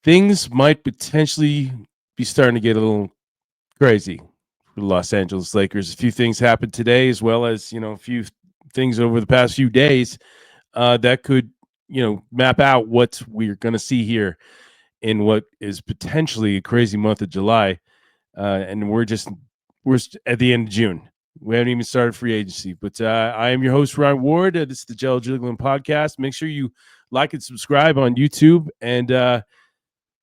things might potentially be starting to get a little crazy for the Los Angeles Lakers. A few things happened today, as well as a few things over the past few days that could map out what we're going to see here in what is potentially a crazy month of July, and we're at the end of June. We haven't even started free agency, but I am your host, Ryan Ward. This is the Jello Jiggling Podcast. Make sure you like and subscribe on YouTube. And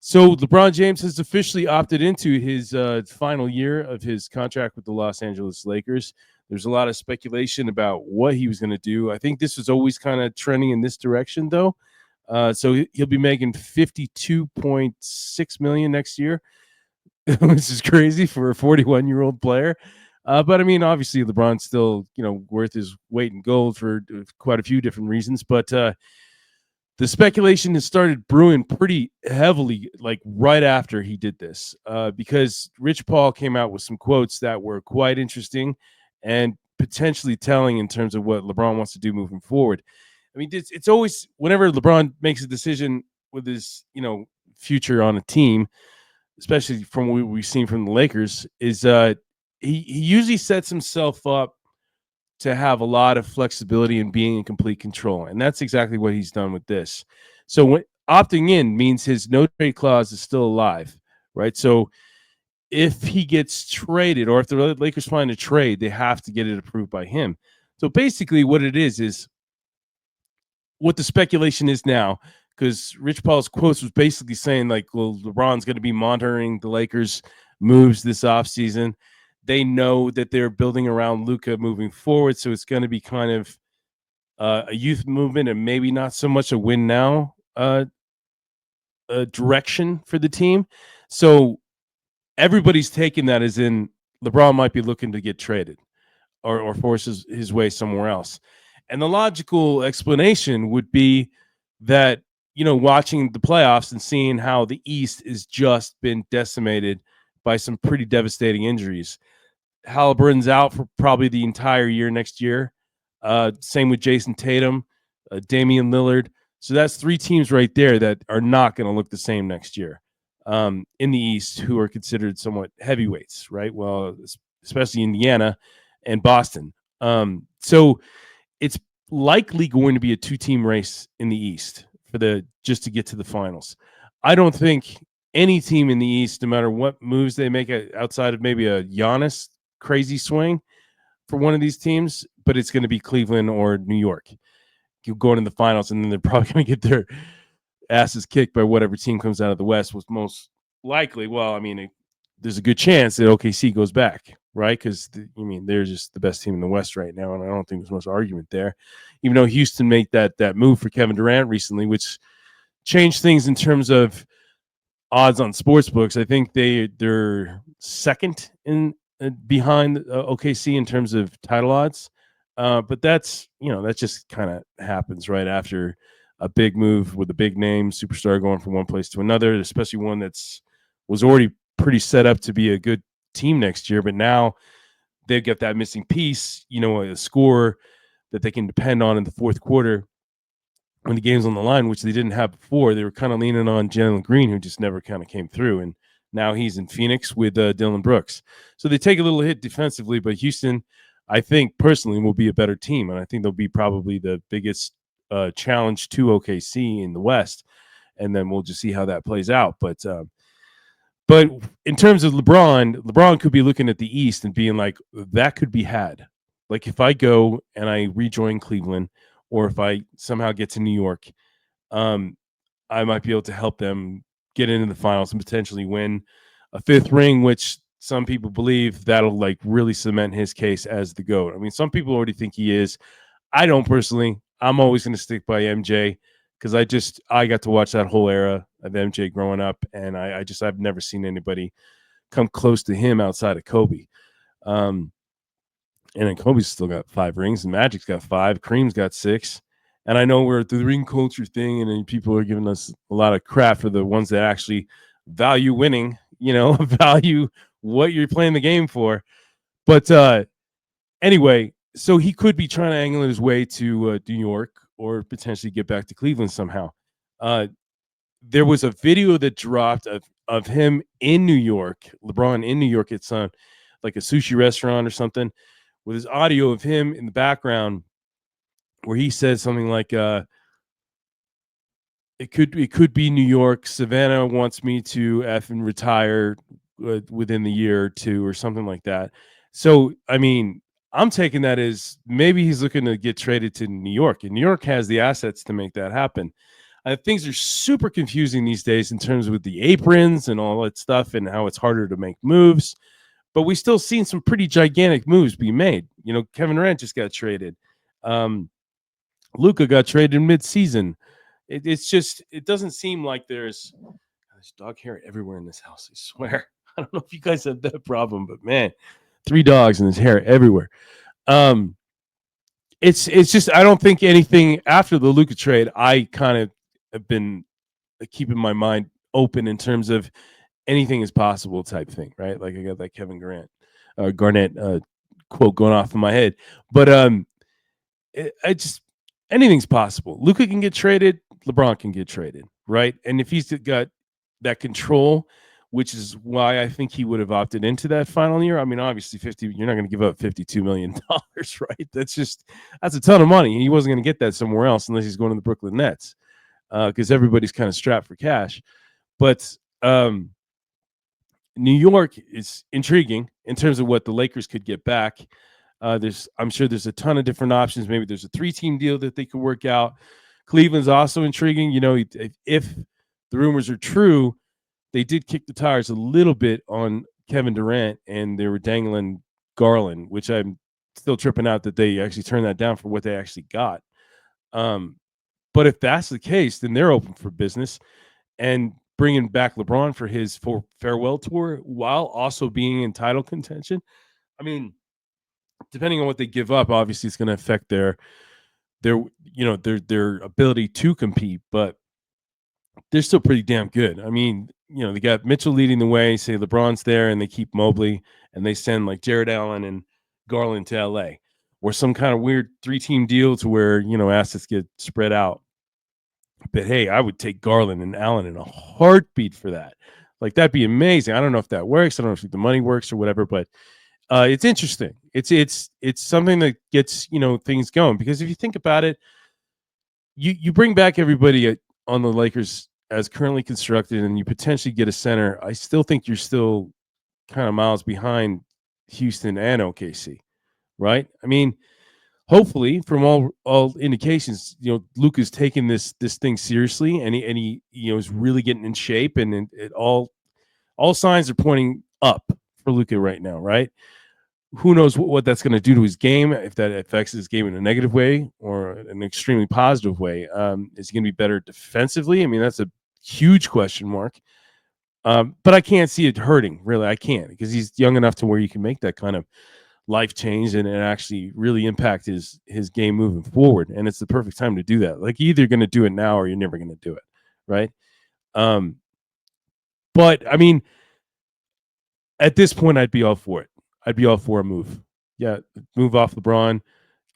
so LeBron James has officially opted into his final year of his contract with the Los Angeles Lakers. There's a lot of speculation about what he was going to do. I think this was always kind of trending in this direction, though. So he'll be making $52.6 million next year, which is crazy for a 41-year-old player. But I mean, obviously, LeBron's still worth his weight in gold for quite a few different reasons. But the speculation has started brewing pretty heavily, like right after he did this, because Rich Paul came out with some quotes that were quite interesting and potentially telling in terms of what LeBron wants to do moving forward. I mean, it's always whenever LeBron makes a decision with his future on a team, especially from what we've seen from the Lakers, is he usually sets himself up to have a lot of flexibility and being in complete control. And that's exactly what he's done with this. So when opting in means his no trade clause is still alive, right? So if he gets traded or if the Lakers find a trade, they have to get it approved by him. So basically what it is what the speculation is now, because Rich Paul's quotes was basically saying like, well, LeBron's going to be monitoring the Lakers moves this offseason. They know that they're building around Luka moving forward, so it's going to be kind of a youth movement and maybe not so much a win now direction for the team. So everybody's taking that as in LeBron might be looking to get traded or force his way somewhere else. And the logical explanation would be that, watching the playoffs and seeing how the East has just been decimated by some pretty devastating injuries. Halliburton's out for probably the entire year next year. Same with Jason Tatum, Damian Lillard. So that's three teams right there that are not going to look the same next year in the East, who are considered somewhat heavyweights, right? Well, especially Indiana and Boston. So it's likely going to be a two-team race in the East just to get to the finals. I don't think any team in the East, no matter what moves they make outside of maybe a Giannis crazy swing for one of these teams, but it's going to be Cleveland or New York. You go into the finals, and then they're probably going to get their asses kicked by whatever team comes out of the West. Was most likely. Well, I mean, there's a good chance that OKC goes back, right? Because they're just the best team in the West right now, and I don't think there's much argument there. Even though Houston made that move for Kevin Durant recently, which changed things in terms of odds on sports books. I think they're second in behind OKC in terms of title odds. But that just kind of happens right after a big move with a big name superstar going from one place to another, especially one was already pretty set up to be a good team next year. But now they've got that missing piece, a scorer that they can depend on in the fourth quarter when the game's on the line, which they didn't have before. They were kind of leaning on Jalen Green, who just never kind of came through. And now he's in Phoenix with Dillon Brooks. So they take a little hit defensively, but Houston, I think personally, will be a better team. And I think they'll be probably the biggest challenge to OKC in the West. And then we'll just see how that plays out. But in terms of LeBron could be looking at the East and being like, that could be had. Like if I go and I rejoin Cleveland, or if I somehow get to New York, I might be able to help them get into the finals and potentially win a fifth ring, which some people believe that'll like really cement his case as the GOAT. I mean, some people already think he is. I don't personally. I'm always going to stick by MJ because I got to watch that whole era of MJ growing up, and I've never seen anybody come close to him outside of Kobe. And then Kobe's still got 5 rings, and Magic's got 5, Kareem's got 6. And I know we're at the ring culture thing, and then people are giving us a lot of crap for the ones that actually value winning, value what you're playing the game for. But anyway, so he could be trying to angle his way to New York or potentially get back to Cleveland somehow. there was a video that dropped of him in New York, LeBron in New York at some like a sushi restaurant or something, with his audio of him in the background, where he says something like, "It could be New York. Savannah wants me to f and retire within the year or two, or something like that." So, I mean, I'm taking that as maybe he's looking to get traded to New York, and New York has the assets to make that happen. Things are super confusing these days in terms with the aprons and all that stuff, and how it's harder to make moves. But we still seen some pretty gigantic moves be made. You know, Kevin Durant just got traded. Um, Luka got traded mid-season. It's just, it doesn't seem like there's dog hair everywhere in this house. I swear. I don't know if you guys have that problem, but man, 3 dogs and there's hair everywhere. Um, it's just, I don't think anything after the Luka trade. I kind of have been keeping my mind open in terms of anything is possible type thing, right? Like I got that Kevin Garnett quote going off in my head, but I just, anything's possible. Luka can get traded. LeBron can get traded, right? And if he's got that control, which is why I think he would have opted into that final year. I mean, obviously, you're not going to give up $52 million, right? That's a ton of money. He wasn't going to get that somewhere else unless he's going to the Brooklyn Nets, because everybody's kind of strapped for cash. But New York is intriguing in terms of what the Lakers could get back. I'm sure there's a ton of different options. Maybe there's a 3-team deal that they could work out. Cleveland's also intriguing. You know, if the rumors are true, they did kick the tires a little bit on Kevin Durant, and they were dangling Garland, which I'm still tripping out that they actually turned that down for what they actually got. But if that's the case, then they're open for business, and bringing back LeBron for his farewell tour while also being in title contention. I mean, depending on what they give up, obviously it's going to affect their ability to compete, but they're still pretty damn good. I mean, they got Mitchell leading the way. Say LeBron's there, and they keep Mobley, and they send like Jared Allen and Garland to LA, or some kind of weird 3-team deal to where assets get spread out. But hey, I would take Garland and Allen in a heartbeat for that. Like, that'd be amazing. I don't know if that works. I don't know if the money works or whatever, but it's interesting. It's something that gets things going, because if you think about it, you bring back everybody on the Lakers as currently constructed, and you potentially get a center. I still think you're still kind of miles behind Houston and OKC, right? I mean, hopefully, from all indications, Luka's taking this thing seriously, and he is really getting in shape, and it all signs are pointing up for Luka right now, right? Who knows what that's going to do to his game, if that affects his game in a negative way or an extremely positive way. Is he going to be better defensively? I mean, that's a huge question mark. But I can't see it hurting, really. I can't, because he's young enough to where you can make that kind of life change and actually really impact his game moving forward. And it's the perfect time to do that. Like, you're either going to do it now or you're never going to do it, right? But I mean, at this point, I'd be all for it. I'd be all for a move. Yeah, move off LeBron,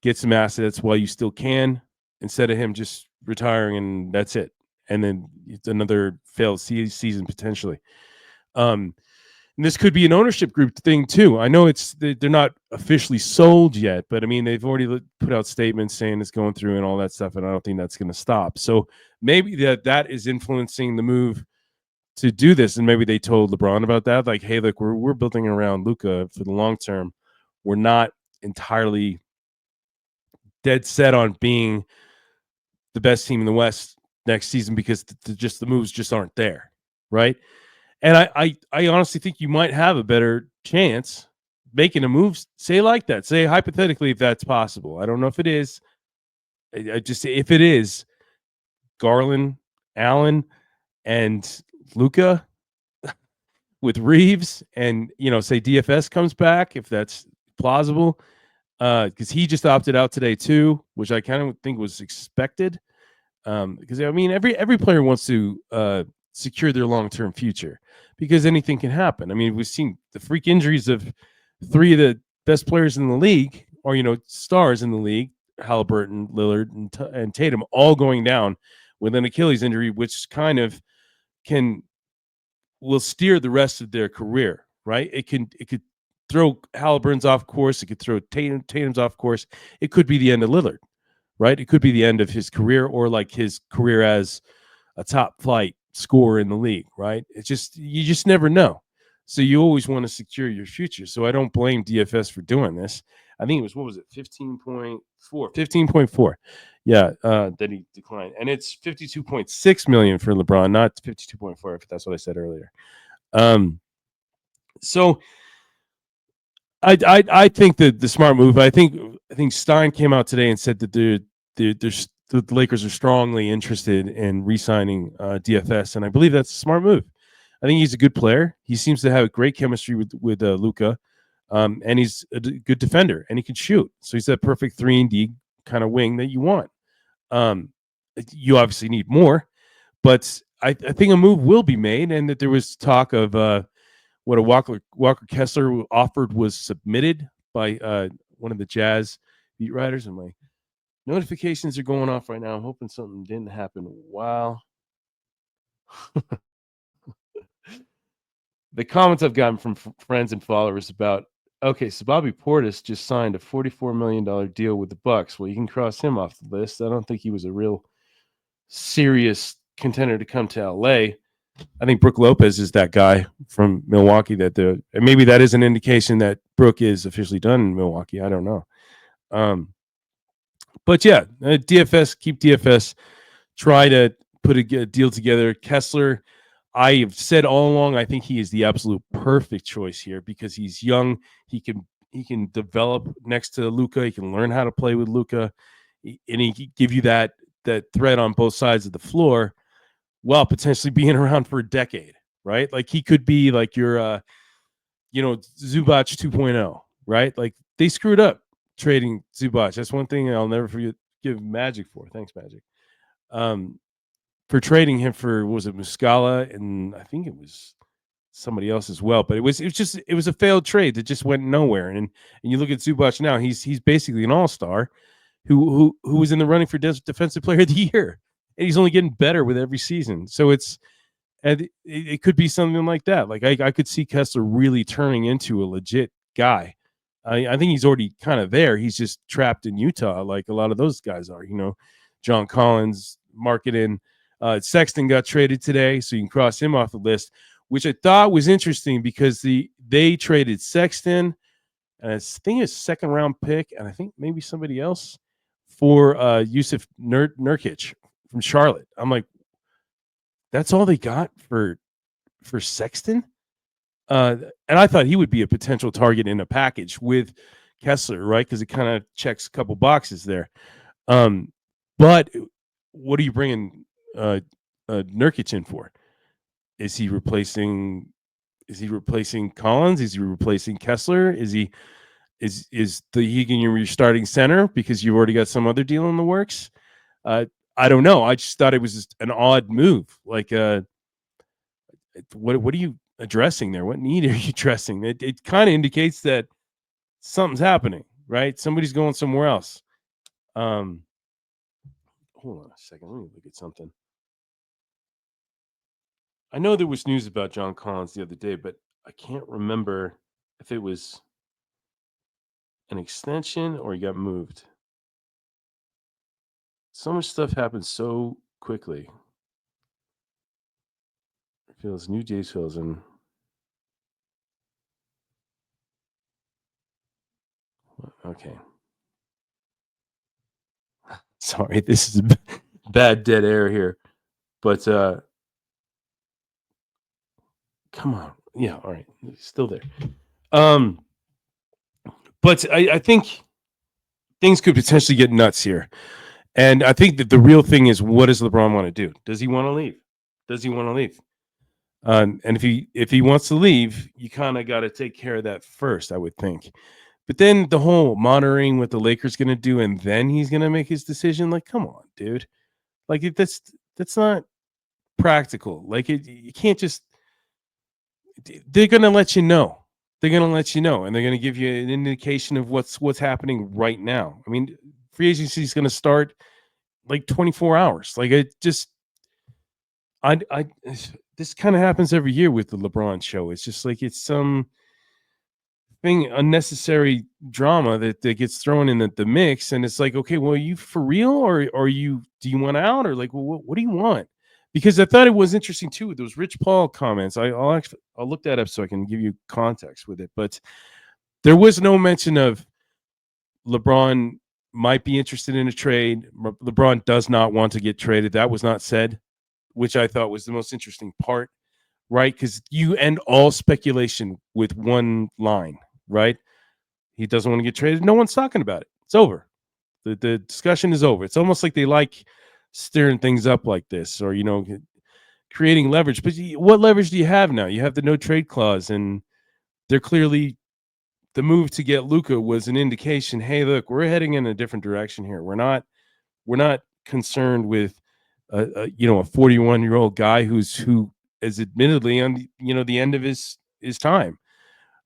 get some assets while you still can, instead of him just retiring and that's it. And then it's another failed season potentially. And this could be an ownership group thing too. I know they're not officially sold yet, but I mean, they've already put out statements saying it's going through and all that stuff, and I don't think that's going to stop. So maybe that is influencing the move to do this, and maybe they told LeBron about that. Like, hey, look, we're building around Luka for the long term. We're not entirely dead set on being the best team in the West next season, because the moves just aren't there, right? And I honestly think you might have a better chance making a move, say like that. Say hypothetically, if that's possible. I don't know if it is. I just, if it is, Garland, Allen, and Luka with Reeves, and say DFS comes back, if that's plausible, because he just opted out today too, which I kind of think was expected. Because I mean, every player wants to secure their long-term future, because anything can happen. I mean, we've seen the freak injuries of 3 of the best players in the league, or stars in the league, Halliburton, Lillard, and Tatum, all going down with an Achilles injury, which kind of will steer the rest of their career, right? It could throw Halliburton's off course. It could throw Tatum's off course. It could be the end of Lillard, right? It could be the end of his career, or like his career as a top flight scorer in the league, right? It's just, you just never know. So you always want to secure your future. So I don't blame DFS for doing this. I think it was, what was it, 15.4, 15.4. Yeah, that he declined. And it's 52.6 million for LeBron, not 52.4, if that's what I said earlier. So I think that the smart move, I think Stein came out today and said that the Lakers are strongly interested in re-signing DFS, and I believe that's a smart move. I think he's a good player. He seems to have great chemistry with Luka, and he's a good defender, and he can shoot. So he's that perfect 3-and-D kind of wing that you want. You obviously need more, but I think a move will be made, and that there was talk of what a Walker Kessler offered was submitted by one of the Jazz beat writers. And my notifications are going off right now. I'm hoping something didn't happen while the comments I've gotten from friends and followers about, okay, so Bobby Portis just signed a $44 million deal with the Bucks. Well, you can cross him off the list. I don't think he was a real serious contender to come to LA. I think Brook Lopez is that guy from Milwaukee and maybe that is an indication that Brook is officially done in Milwaukee. I don't know. But yeah, DFS, keep DFS, try to put a deal together. Kessler, I have said all along, I think he is the absolute perfect choice here because he's young. He can develop next to Luka. He can learn how to play with Luka, and he can give you that threat on both sides of the floor, while potentially being around for a decade, right? Like he could be like your, Zubac 2.0, right? Like they screwed up trading Zubac. That's one thing I'll never forget. Give Magic for. Thanks, Magic. For trading him for, was it Muscala, and I think it was somebody else as well. But it was a failed trade that just went nowhere. And you look at Zubac now, he's basically an all-star who was in the running for defensive player of the year. And he's only getting better with every season. So it could be something like that. Like I could see Kessler really turning into a legit guy. I think he's already kind of there. He's just trapped in Utah, like a lot of those guys are. John Collins, Marketing. Sexton got traded today, so you can cross him off the list, which I thought was interesting because they traded Sexton, and I think it's second round pick, and I think maybe somebody else for Yusuf Nurkic from Charlotte. I'm like, that's all they got for Sexton? And I thought he would be a potential target in a package with Kessler, right? Because it kind of checks a couple boxes there. But what are you bringing Nurkic in for? Is he replacing Collins? Is he replacing Kessler? Is he your starting center because you've already got some other deal in the works? I don't know. I just thought it was just an odd move. Like, what are you addressing there? What need are you addressing? It kind of indicates that something's happening, right? Somebody's going somewhere else. Hold on a second. Let me look at something. I know there was news about John Collins the other day, but I can't remember if it was an extension or he got moved. So much stuff happens so quickly. It feels new days feels and okay. Sorry, this is bad dead air here. But come on. Yeah, all right. Still there. But I think things could potentially get nuts here. And I think that the real thing is, what does LeBron want to do? Does he want to leave? And if he wants to leave, you kind of got to take care of that first, I would think. But then the whole monitoring what the Lakers going to do, and then he's going to make his decision. Like, come on, dude. Like that's not practical. Like you can't just. They're going to let you know. They're going to let you know, and they're going to give you an indication of what's happening right now. I mean, free agency is going to start like 24 hours. Like it just. I this kind of happens every year with the LeBron show. It's just like it's some thing, unnecessary drama that gets thrown in the mix, and it's like, okay, well, are you for real, or you do you want out, or like, well, what do you want? Because I thought it was interesting too with those Rich Paul comments. I'll look that up so I can give you context with it, but there was no mention of LeBron might be interested in a trade. LeBron does not want to get traded. That was not said, which I thought was the most interesting part, right? Because you end all speculation with one line, right? He doesn't want to get traded. No one's talking about it. It's over. The discussion is over. It's almost like they like stirring things up like this, or creating leverage. But what leverage do you have now? You have the no trade clause, and they're clearly the move to get Luka was an indication. Hey, look, we're heading in a different direction here. We're not concerned with a 41-year-old guy who is admittedly on the end of his time,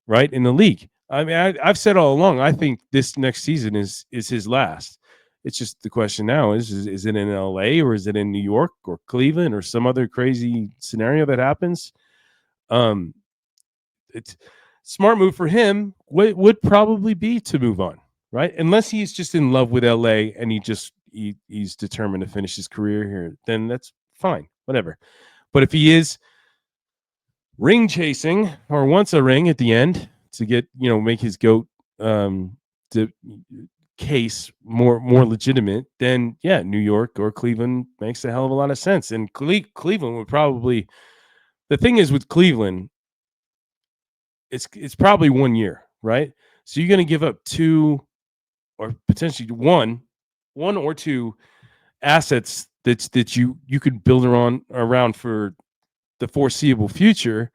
right, in the league. I mean, I've said all along, I think this next season is his last. It's just the question now is it in LA, or is it in New York or Cleveland or some other crazy scenario that happens? Um, it's smart move for him would probably be to move on, right? Unless he's just in love with LA and he's determined to finish his career here, then that's fine, whatever. But if he is ring chasing or wants a ring at the end to get make his GOAT to case more legitimate, then yeah, New York or Cleveland makes a hell of a lot of sense. And Cleveland would probably, the thing is with Cleveland, it's probably 1 year, right? So you're going to give up two or potentially one or two assets that you could build around for the foreseeable future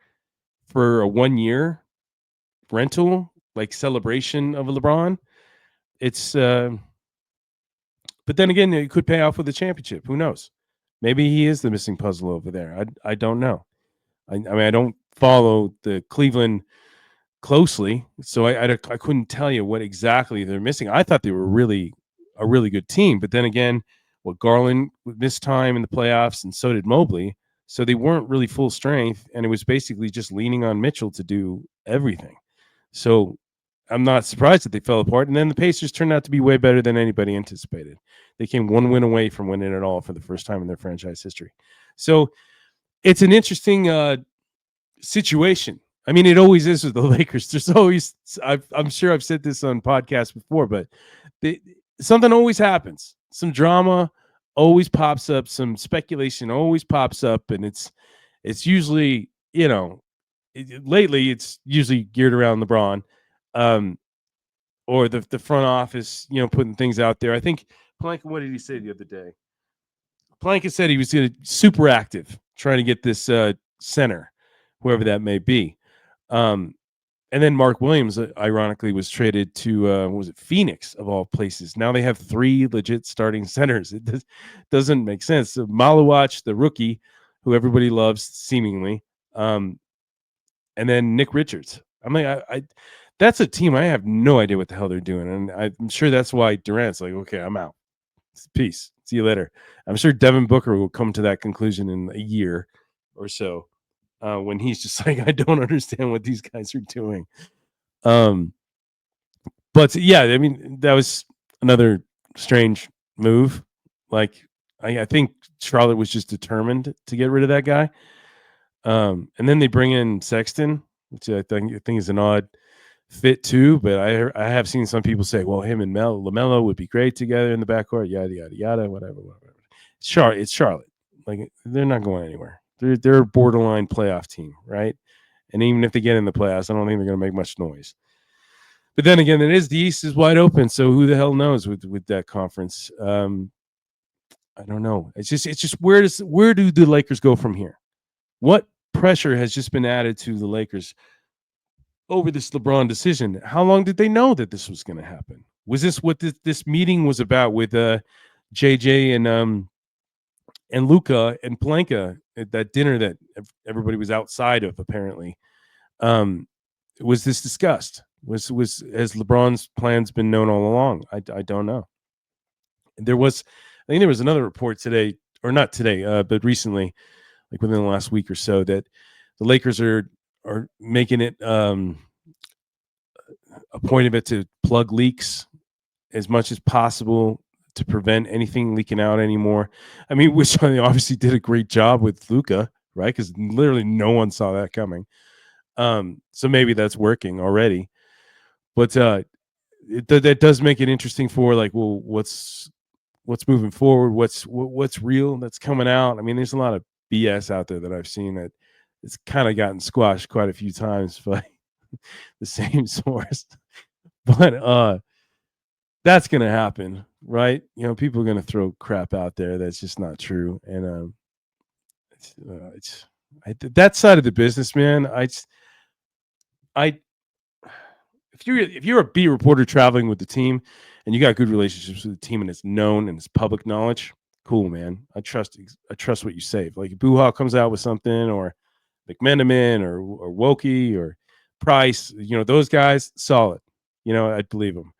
for a 1 year rental, like celebration of a LeBron. It's but then again, it could pay off with a championship. Who knows? Maybe he is the missing puzzle over there. I don't know. I mean, I don't follow the Cleveland closely, so I couldn't tell you what exactly they're missing. I thought they were really a really good team, but then again, Garland missed time in the playoffs, and so did Mobley, so they weren't really full strength, and it was basically just leaning on Mitchell to do everything. So I'm not surprised that they fell apart, and then the Pacers turned out to be way better than anybody anticipated. They came one win away from winning it all for the first time in their franchise history. So it's an interesting situation. I mean, it always is with the Lakers. There's always, I'm sure I've said this on podcasts before, but something always happens. Some drama always pops up. Some speculation always pops up, and it's usually, lately it's usually geared around LeBron, or the front office, putting things out there. I think Plank, what did he say the other day? Plank said he was super active trying to get this center, whoever that may be. And then Mark Williams, ironically, was traded to what was it, Phoenix of all places. Now they have 3 legit starting centers. It doesn't make sense. So Maluach, the rookie, who everybody loves seemingly, and then Nick Richards. I mean, I that's a team I have no idea what the hell they're doing, and I'm sure that's why Durant's like, okay, I'm out. Peace. See you later. I'm sure Devin Booker will come to that conclusion in a year or so. When he's just like, I don't understand what these guys are doing. But yeah, I mean, that was another strange move. Like, I think Charlotte was just determined to get rid of that guy. And then they bring in Sexton, which I think is an odd fit too. But I have seen some people say, well, him and LaMelo would be great together in the backcourt, yada yada yada, whatever. It's Charlotte. Like, they're not going anywhere. They're a borderline playoff team, right? And even if they get in the playoffs, I don't think they're going to make much noise. But then again, the East is wide open, so who the hell knows with that conference? I don't know. It's just where do the Lakers go from here? What pressure has just been added to the Lakers over this LeBron decision? How long did they know that this was going to happen? Was this what this meeting was about with JJ and Luka and Pelinka at that dinner that everybody was outside of, apparently? Was this discussed? Has LeBron's plans been known all along? I don't know. I think there was another report today, or not today, but recently, like within the last week or so, that the Lakers are making it a point of it to plug leaks as much as possible to prevent anything leaking out anymore. I mean, which they obviously did a great job with Luka, right? Because literally no one saw that coming. So maybe that's working already. But that does make it interesting for like, well, what's moving forward? What's real that's coming out? I mean, there's a lot of BS out there that I've seen that it's kind of gotten squashed quite a few times by the same source. But that's gonna happen, right? You know, people are gonna throw crap out there that's just not true, and that side of the business, man. I if you're a beat reporter traveling with the team and you got good relationships with the team and it's known and it's public knowledge, cool, man. I trust what you say. Like if Buha comes out with something, or McMenamin, or Wokey, or Price, you know, those guys, solid. You know, I'd believe them.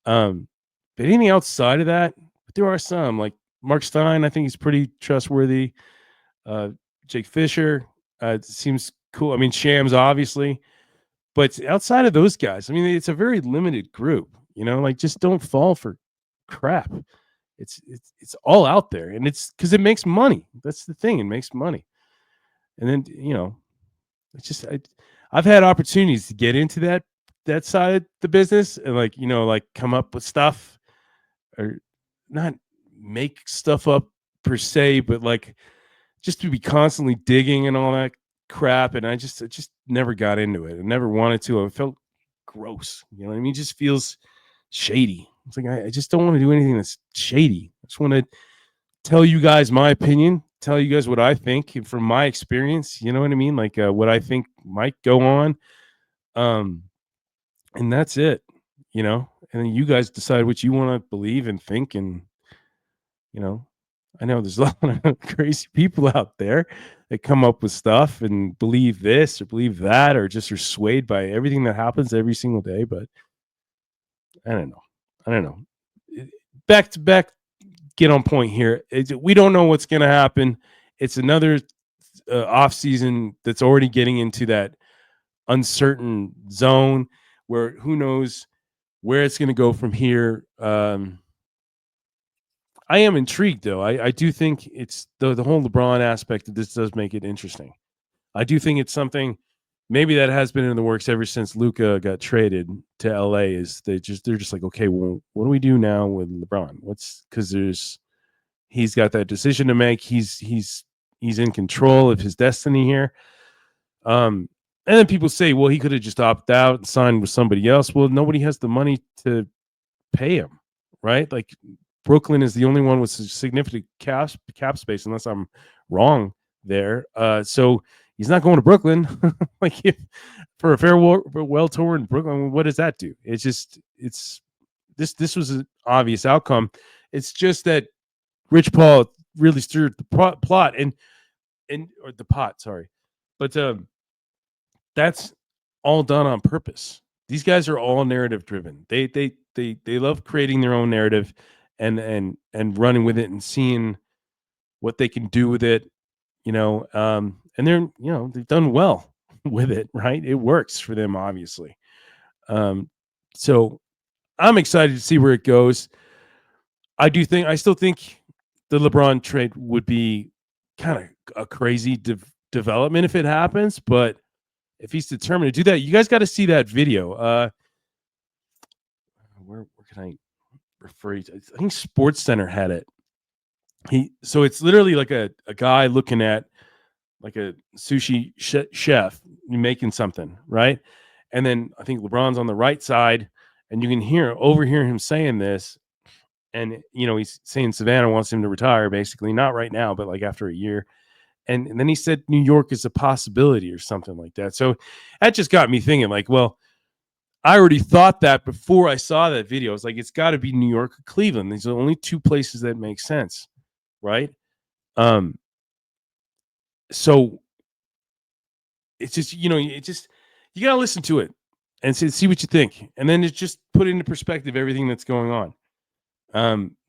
But anything outside of that, there are some like Mark Stein. I think he's pretty trustworthy. Jake Fisher seems cool. I mean, Shams obviously. But outside of those guys, I mean, it's a very limited group. You know, like just don't fall for crap. It's all out there, and it's because it makes money. That's the thing; it makes money. And then you know, it's just I've had opportunities to get into that side of the business and like you know like come up with stuff or not make stuff up per se, but like just to be constantly digging and all that crap. And I just never got into it. I never wanted to. I felt gross. You know what I mean? It just feels shady. It's like I just don't want to do anything that's shady. I just want to tell you guys my opinion, tell you guys what I think from my experience. You know what I mean? Like what I think might go on. And that's it, you know, and then you guys decide what you want to believe and think. And, you know, I know there's a lot of crazy people out there that come up with stuff and believe this or believe that, or just are swayed by everything that happens every single day. But I don't know. Back to back, get on point here. We don't know what's going to happen. It's another off season that's already getting into that uncertain zone where who knows where it's going to go from here. I am intrigued, though. I do think it's the whole LeBron aspect of this does make it interesting. I do think it's something maybe that has been in the works ever since Luka got traded to LA. Is they're just like, okay, well, what do we do now with LeBron? Because he's got that decision to make. He's in control of his destiny here. And then people say, well, he could have just opted out and signed with somebody else. Well, nobody has the money to pay him, right? Like Brooklyn is the only one with significant cap space, unless I'm wrong there. So he's not going to Brooklyn. Like for a farewell tour in Brooklyn, what does that do? This was an obvious outcome. It's just that Rich Paul really stirred the plot or the pot, sorry. But that's all done on purpose. These guys are all narrative driven. They love creating their own narrative and running with it and seeing what they can do with it, you know. And they're, you know, they've done well with it, right? It works for them, obviously. So I'm excited to see where it goes. I still think the LeBron trade would be kind of a crazy development if it happens, but if he's determined to do that, you guys got to see that video. Where can I refer you to? I think Sports Center had it. So it's literally like a guy looking at like a sushi chef making something, right? And then I think LeBron's on the right side, and you can overhear him saying this. And you know, he's saying Savannah wants him to retire, basically, not right now, but like after a year. And then he said New York is a possibility or something like that. So that just got me thinking, like, well, I already thought that before I saw that video. It's like, it's got to be New York or Cleveland. These are the only two places that make sense, right? So it's just, you know, you got to listen to it and see what you think. And then it's just put into perspective everything that's going on.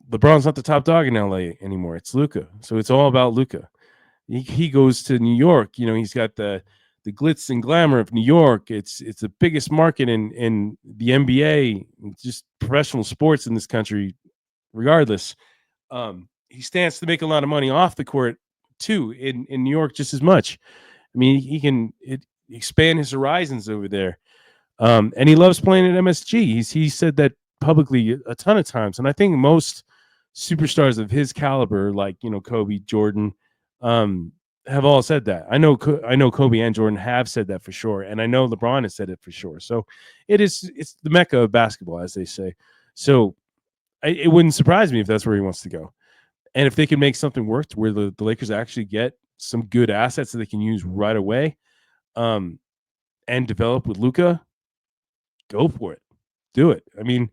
LeBron's not the top dog in LA anymore. It's Luka. So it's all about Luka. he goes to New York. You know, he's got the glitz and glamour of New York. It's the biggest market in the NBA, just professional sports in this country, regardless. He stands to make a lot of money off the court too in New York just as much. I mean, he can expand his horizons over there. And he loves playing at MSG. He said that publicly a ton of times. And I think most superstars of his caliber, like, you know, Kobe, Jordan, have all said that. I know Kobe and Jordan have said that for sure, and I know LeBron has said it for sure. So it's the mecca of basketball, as they say. So it wouldn't surprise me if that's where he wants to go. And if they can make something work to where the Lakers actually get some good assets that they can use right away, and develop with Luka, go for it. Do it. I mean,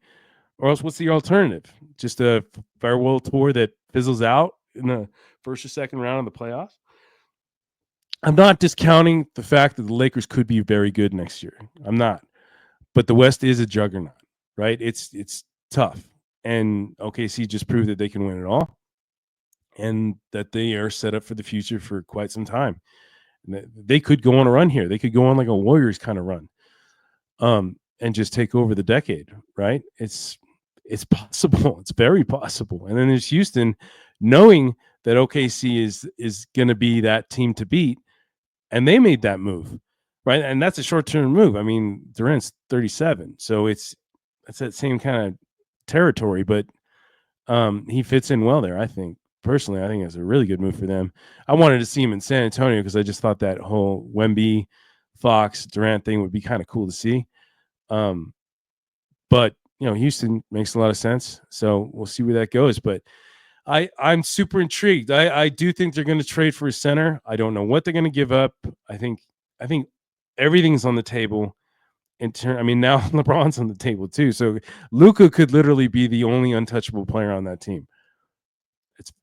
or else what's the alternative? Just a farewell tour that fizzles out in the first or second round of the playoffs? I'm not discounting the fact that the Lakers could be very good next year. I'm not. But the West is a juggernaut, right? It's tough. And OKC just proved that they can win it all and that they are set up for the future for quite some time. And they could go on a run here. They could go on like a Warriors kind of run. And just take over the decade, right? It's possible. It's very possible. And then there's Houston, knowing that OKC is going to be that team to beat, and they made that move, right? And that's a short-term move. I mean, Durant's 37, so that's that same kind of territory, but he fits in well there. I think personally, I think it's a really good move for them. I wanted to see him in San Antonio because I just thought that whole Wemby, Fox, Durant thing would be kind of cool to see. But you know, Houston makes a lot of sense. So we'll see where that goes. But I'm super intrigued. I do think they're going to trade for a center. I don't know what they're going to give up. I think everything's on the table. I mean, now LeBron's on the table too. So Luka could literally be the only untouchable player on that team.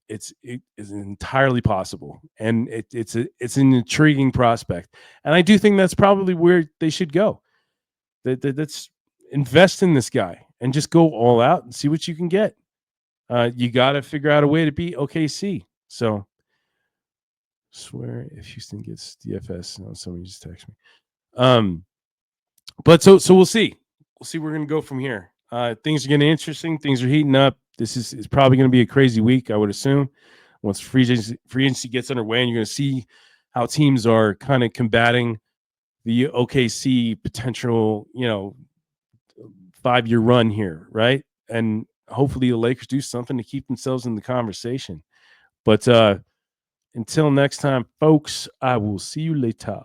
It is entirely possible, and it's an intriguing prospect. And I do think that's probably where they should go. That's invest in this guy and just go all out and see what you can get. You got to figure out a way to beat OKC. So, swear if Houston gets DFS, no, somebody just text me. But so we'll see. We'll see where we're gonna go from here. Things are getting interesting. Things are heating up. This is probably going to be a crazy week, I would assume. Once free agency gets underway, and you're going to see how teams are kind of combating the OKC potential, 5-year run here, right? And hopefully the Lakers do something to keep themselves in the conversation. But until next time, folks, I will see you later.